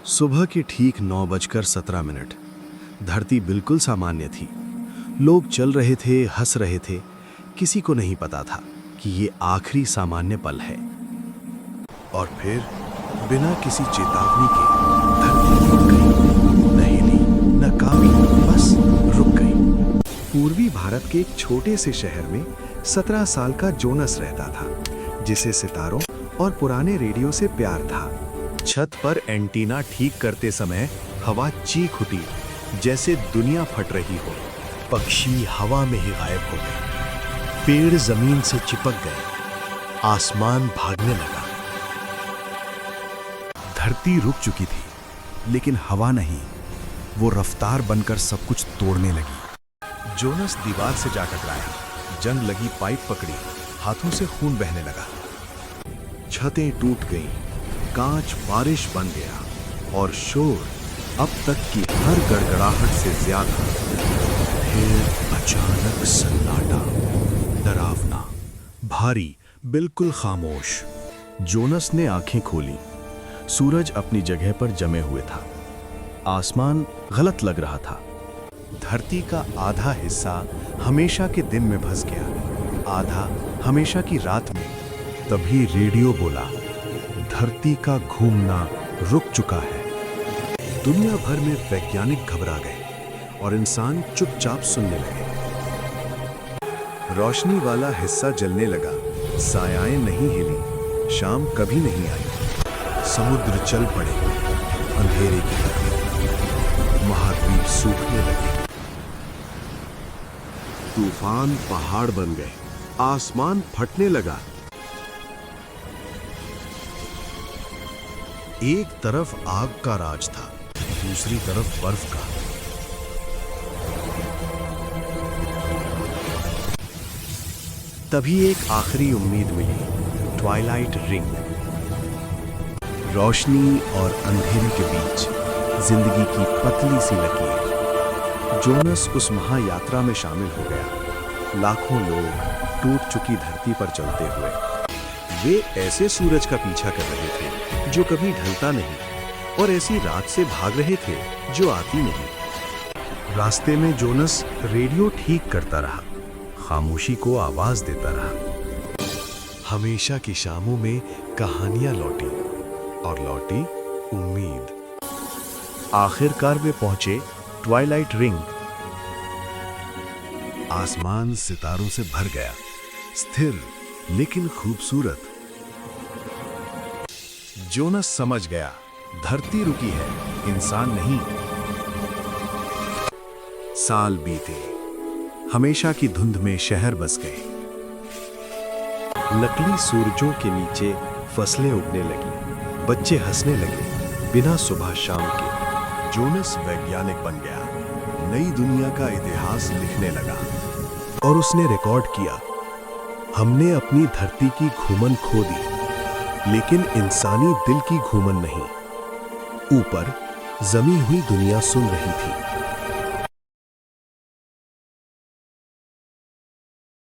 सुबह के ठीक 9:17। धरती बिल्कुल सामान्य थी। लोग चल रहे थे, हंस रहे थे। किसी को नहीं पता था कि ये आखिरी सामान्य पल है। और फिर बिना किसी चेतावनी के धरती रुक गई। न हिली, न कांपी, बस रुक गई। पूर्वी भारत के एक छोटे से शहर में 17 साल का जोनस रहता था, जिसे सितारों और पुराने रेडियो से प्यार था। छत पर एंटीना ठीक करते समय हवा चीख उठी, जैसे दुनिया फट रही हो। पक्षी हवा में ही गायब हो गए, पेड़ जमीन से चिपक गए, आसमान भागने लगा। धरती रुक चुकी थी, लेकिन हवा नहीं, वो रफ्तार बनकर सब कुछ तोड़ने लगी। जोनस दीवार से जा टकराया, जंग लगी पाइप पकड़ी, हाथों से खून बहने लगा। छतें टूट गईं, कांच बारिश बन गया और शोर अब तक की हर गड़गड़ाहट से ज्यादा। फिर अचानक सन्नाटा, डरावना, भारी, बिल्कुल खामोश। जोनस ने आंखें खोली। सूरज अपनी जगह पर जमे हुए था। आसमान गलत लग रहा था। धरती का आधा हिस्सा हमेशा के दिन में फंस गया, आधा हमेशा की रात में। तभी रेडियो बोला, धरती का घूमना रुक चुका है। दुनिया भर में वैज्ञानिक घबरा गए और इंसान चुपचाप सुनने लगे। रोशनी वाला हिस्सा जलने लगा, सायाएं नहीं हिली, शाम कभी नहीं आई। समुद्र चल पड़े, अंधेरे की लपटें, महाद्वीप सूखने लगे। तूफान पहाड़ बन गए, आसमान फटने लगा। एक तरफ आग का राज था, दूसरी तरफ बर्फ का। तभी एक आखिरी उम्मीद मिली, ट्वाइलाइट रिंग। रोशनी और अंधेरे के बीच जिंदगी की पतली सी लकीर। जोनस उस महायात्रा में शामिल हो गया। लाखों लोग टूट चुकी धरती पर चलते हुए। वे ऐसे सूरज का पीछा कर रहे थे जो कभी ढलता नहीं, और ऐसी रात से भाग रहे थे जो आती नहीं। रास्ते में जोनस रेडियो ठीक करता रहा, खामोशी को आवाज देता रहा। हमेशा की शामों में कहानियां लौटी, और लौटी उम्मीद। आखिरकार वे पहुंचे ट्वाइलाइट रिंग। आसमान सितारों से भर गया, स्थिर लेकिन खूबसूरत। जोनस समझ गया, धरती रुकी है, इंसान नहीं। साल बीते, हमेशा की धुंध में शहर बस गए। नकली सूरजों के नीचे फसलें उगने लगी, बच्चे हंसने लगे, बिना सुबह शाम के। जोनस वैज्ञानिक बन गया, नई दुनिया का इतिहास लिखने लगा। और उसने रिकॉर्ड किया, हमने अपनी धरती की घूमन खो दी, लेकिन इंसानी दिल की घूमन नहीं। ऊपर जमी हुई दुनिया सुन रही थी।